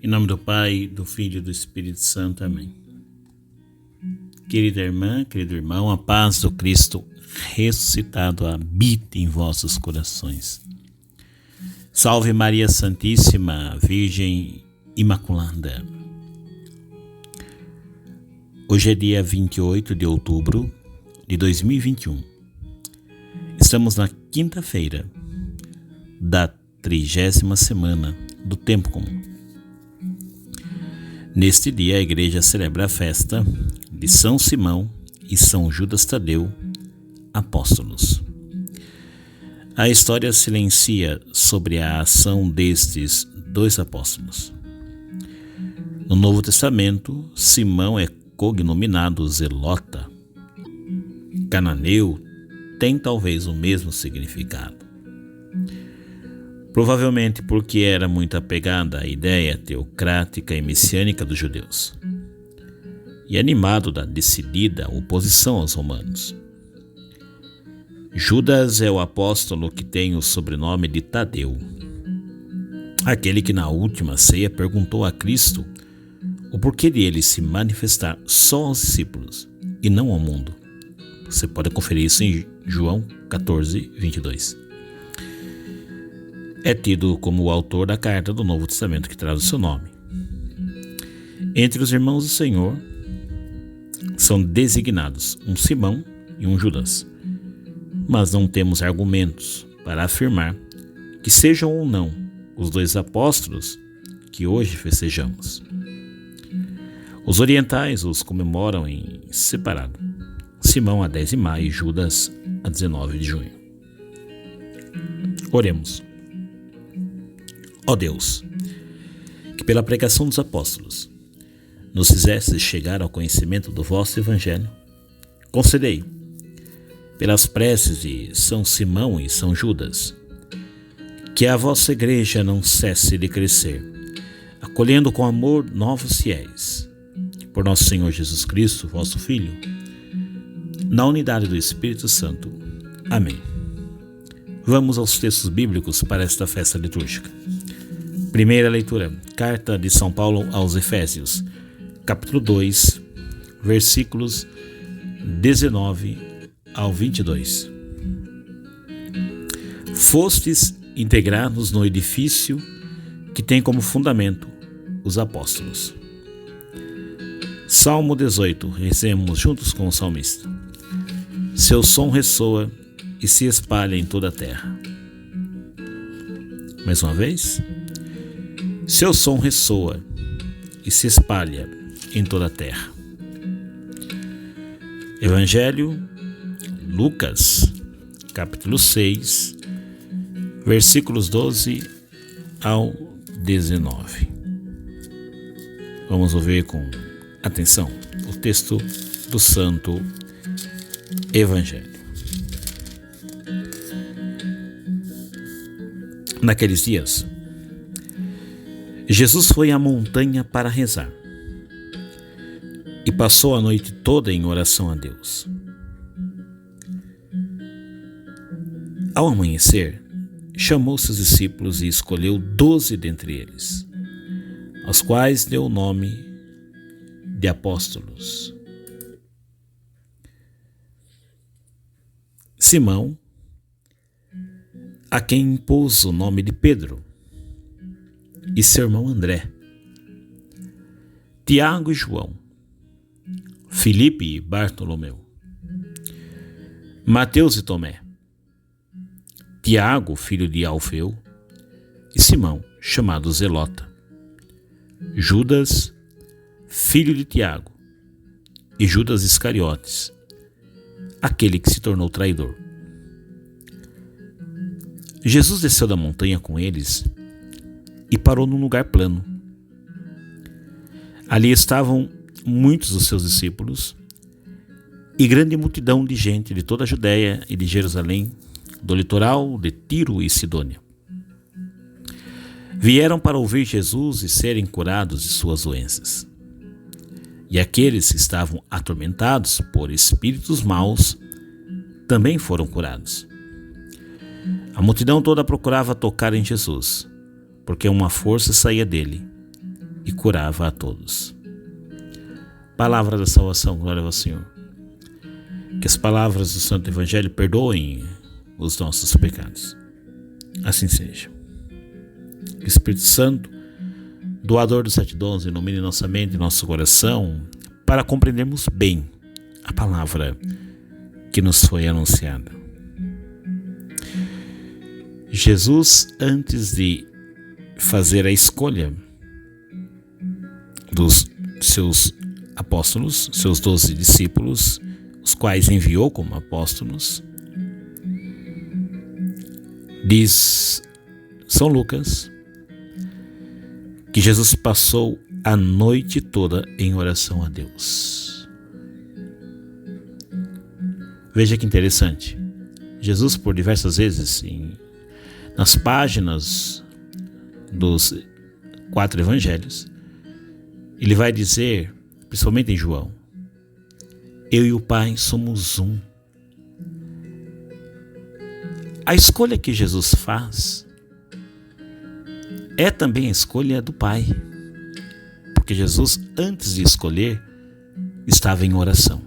Em nome do Pai, do Filho e do Espírito Santo. Amém. Querida irmã, querido irmão, a paz do Cristo ressuscitado habite em vossos corações. Salve Maria Santíssima, Virgem Imaculada. Hoje é dia 28 de outubro de 2021. Estamos na quinta-feira da 30ª semana do Tempo Comum. Neste dia a Igreja celebra a festa de São Simão e São Judas Tadeu, apóstolos. A história silencia sobre a ação destes dois apóstolos. No Novo Testamento, Simão é cognominado Zelota. Cananeu tem talvez o mesmo significado. Provavelmente porque era muito apegada à ideia teocrática e messiânica dos judeus, e animado da decidida oposição aos romanos. Judas é o apóstolo que tem o sobrenome de Tadeu, aquele que na última ceia perguntou a Cristo o porquê de ele se manifestar só aos discípulos e não ao mundo. Você pode conferir isso em João 14, 22. É tido como o autor da carta do Novo Testamento que traz o seu nome. Entre os irmãos do Senhor são designados um Simão e um Judas, mas não temos argumentos para afirmar que sejam ou não os dois apóstolos que hoje festejamos. Os orientais os comemoram em separado, Simão a 10 de maio e Judas a 19 de junho. Oremos. Ó Deus, que pela pregação dos apóstolos nos fizeste chegar ao conhecimento do vosso Evangelho, concedei, pelas preces de São Simão e São Judas, que a vossa Igreja não cesse de crescer, acolhendo com amor novos fiéis, por nosso Senhor Jesus Cristo, vosso Filho, na unidade do Espírito Santo. Amém. Vamos aos textos bíblicos para esta festa litúrgica. Primeira leitura, Carta de São Paulo aos Efésios, capítulo 2, versículos 19 ao 22. Fostes integrados no edifício que tem como fundamento os apóstolos. Salmo 18, rezemos juntos com o salmista. Seu som ressoa e se espalha em toda a terra. Mais uma vez. Seu som ressoa e se espalha em toda a terra. Evangelho, Lucas, capítulo 6, versículos 12 ao 19. Vamos ouvir com atenção o texto do Santo Evangelho. Naqueles dias, Jesus foi à montanha para rezar e passou a noite toda em oração a Deus. Ao amanhecer, chamou seus discípulos e escolheu 12 dentre eles, aos quais deu o nome de apóstolos. Simão, a quem impôs o nome de Pedro, e seu irmão André, Tiago e João, Filipe e Bartolomeu, Mateus e Tomé, Tiago, filho de Alfeu, e Simão, chamado Zelota, Judas, filho de Tiago, e Judas Iscariotes, aquele que se tornou traidor. Jesus desceu da montanha com eles e parou num lugar plano. Ali estavam muitos dos seus discípulos e grande multidão de gente de toda a Judéia e de Jerusalém, do litoral de Tiro e Sidônia. Vieram para ouvir Jesus e serem curados de suas doenças. E aqueles que estavam atormentados por espíritos maus também foram curados. A multidão toda procurava tocar em Jesus, porque uma força saía dele, e curava a todos. Palavra da salvação, glória ao Senhor. Que as palavras do Santo Evangelho perdoem os nossos pecados. Assim seja. Que o Espírito Santo, doador dos 7 dons, ilumine nossa mente e nosso coração para compreendermos bem a palavra que nos foi anunciada. Jesus, antes de fazer a escolha dos seus apóstolos, seus 12 discípulos, os quais enviou como apóstolos, diz São Lucas que Jesus passou a noite toda em oração a Deus. Veja que interessante. Jesus, por diversas vezes, nas páginas dos 4 evangelhos, ele vai dizer, principalmente em João, eu e o Pai somos um. A escolha que Jesus faz é também a escolha do Pai, porque Jesus, antes de escolher, estava em oração.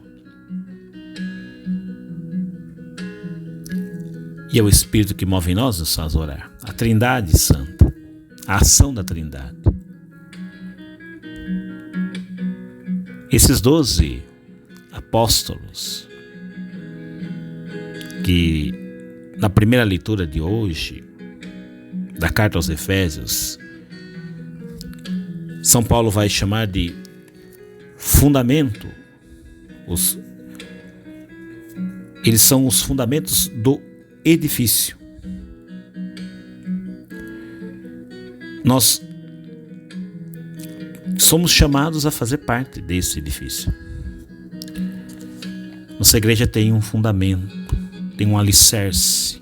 E é o Espírito que move em nós nos faz orar. A Trindade Santa, a ação da Trindade. Esses 12 apóstolos, que na primeira leitura de hoje, da carta aos Efésios, São Paulo vai chamar de fundamento. Eles são os fundamentos do edifício. Nós somos chamados a fazer parte desse edifício. Nossa igreja tem um fundamento, tem um alicerce,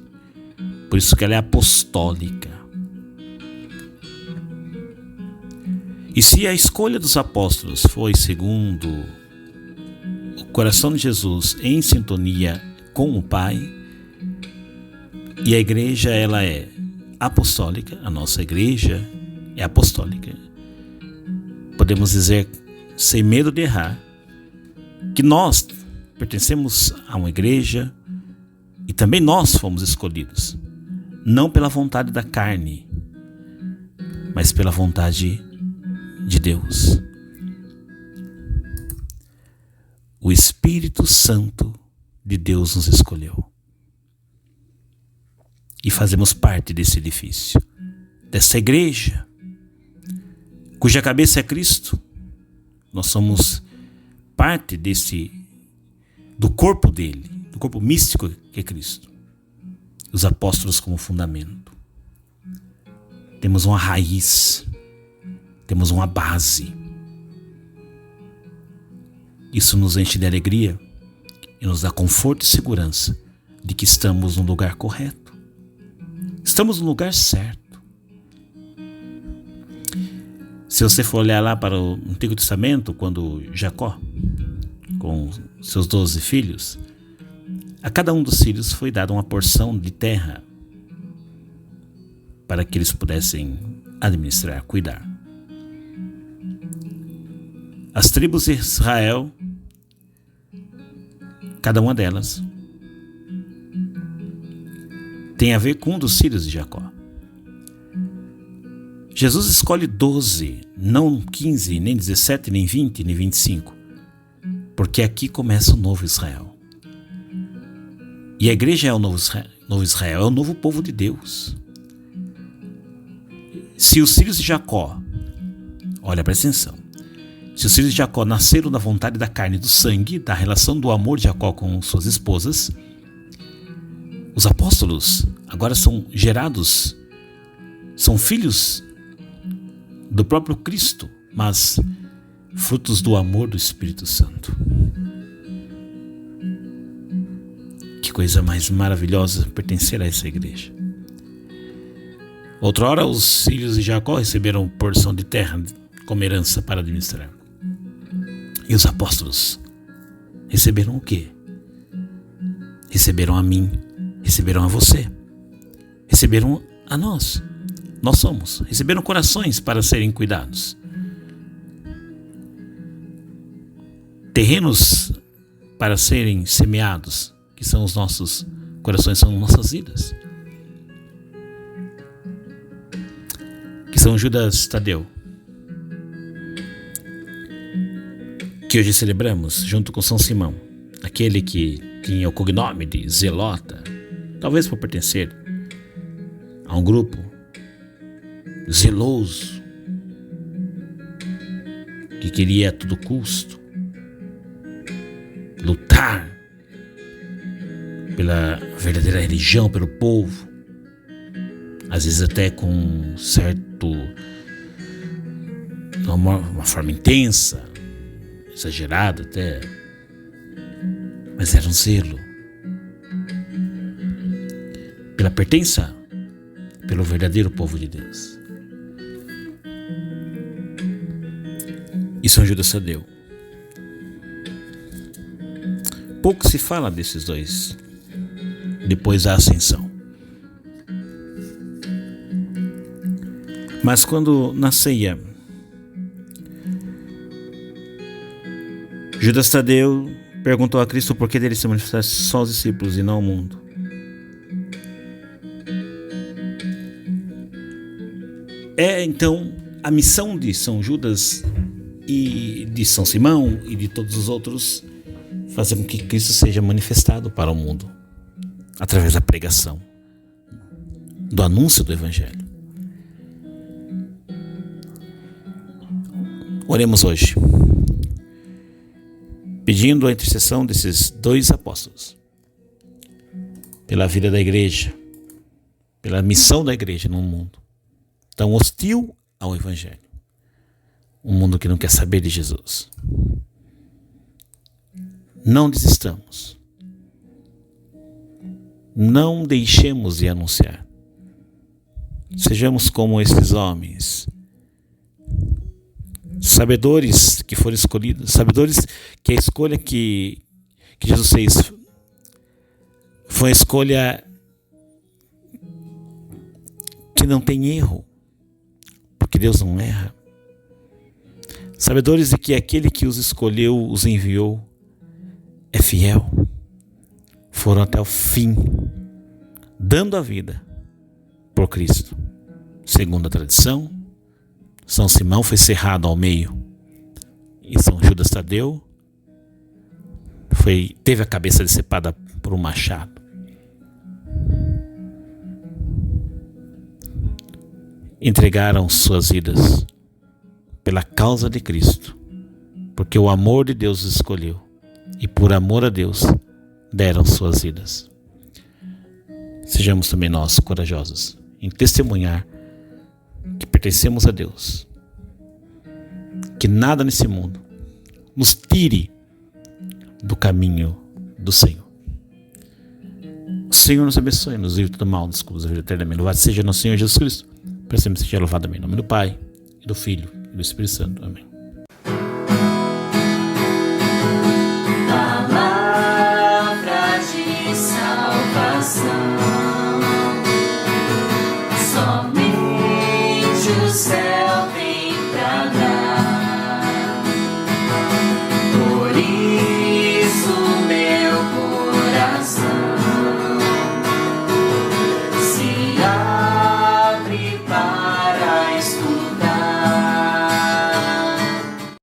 por isso que ela é apostólica. E se a escolha dos apóstolos foi segundo o coração de Jesus, em sintonia com o Pai, e a igreja ela é apostólica, a nossa igreja é apostólica, podemos dizer, sem medo de errar, que nós pertencemos a uma igreja e também nós fomos escolhidos, não pela vontade da carne, mas pela vontade de Deus. O Espírito Santo de Deus nos escolheu. E fazemos parte desse edifício, dessa igreja, cuja cabeça é Cristo. Nós somos parte do corpo dele, do corpo místico que é Cristo. Os apóstolos como fundamento. Temos uma raiz, temos uma base. Isso nos enche de alegria e nos dá conforto e segurança de que estamos no lugar correto. Estamos no lugar certo. Se você for olhar lá para o Antigo Testamento, quando Jacó, com seus 12 filhos, a cada um dos filhos foi dada uma porção de terra para que eles pudessem administrar, cuidar. As tribos de Israel, cada uma delas, tem a ver com um dos filhos de Jacó. Jesus escolhe 12, não 15, nem 17, nem 20, nem 25, porque aqui começa o novo Israel. E a igreja é o novo Israel, é o novo povo de Deus. Se os filhos de Jacó, olha, presta atenção, se os filhos de Jacó nasceram da vontade da carne e do sangue, da relação do amor de Jacó com suas esposas, os apóstolos agora são gerados, são filhos do próprio Cristo, mas frutos do amor do Espírito Santo. Que coisa mais maravilhosa pertencer a essa igreja. Outrora os filhos de Jacó receberam porção de terra como herança para administrar. E os apóstolos receberam o quê? Receberam a mim, receberam a você, receberam a nós. Nós somos. Receberam corações para serem cuidados. terrenos para serem semeados, que são os nossos corações, são nossas vidas, que são Judas Tadeu, que hoje celebramos junto com São Simão, aquele que tinha o cognome de Zelota, talvez por pertencer a um grupo zeloso, que queria a todo custo lutar pela verdadeira religião, pelo povo, às vezes até com uma forma intensa, exagerada até, mas era um zelo pela pertença, pelo verdadeiro povo de Deus. E São Judas Tadeu. Pouco se fala desses dois depois da ascensão. Mas quando na ceia, Judas Tadeu perguntou a Cristo por que dele se manifestasse só aos discípulos e não ao mundo. É então a missão de São Judas e de São Simão e de todos os outros fazer com que Cristo seja manifestado para o mundo através da pregação, do anúncio do Evangelho. Oremos hoje, pedindo a intercessão desses dois apóstolos, pela vida da igreja, pela missão da igreja num mundo tão hostil ao Evangelho, um mundo que não quer saber de Jesus. Não desistamos, não deixemos de anunciar, sejamos como esses homens, sabedores que foram escolhidos, sabedores que a escolha que Jesus fez foi uma escolha que não tem erro, porque Deus não erra. Sabedores de que aquele que os escolheu, os enviou, é fiel. Foram até o fim, dando a vida por Cristo. Segundo a tradição, São Simão foi cerrado ao meio e São Judas Tadeu teve a cabeça decepada por um machado. Entregaram suas vidas pela causa de Cristo, porque o amor de Deus os escolheu e por amor a Deus deram suas vidas. Sejamos também nós corajosos em testemunhar que pertencemos a Deus, que nada nesse mundo nos tire do caminho do Senhor. O Senhor nos abençoe, nos livre do mal, nos cubos da vida eterna. Louvado seja nosso Senhor Jesus Cristo, para sempre seja louvado. Amém. Em nome do Pai, e do Filho, e do Espírito Santo. Amém. Palavra de salvação, somente o céu tem pra dar.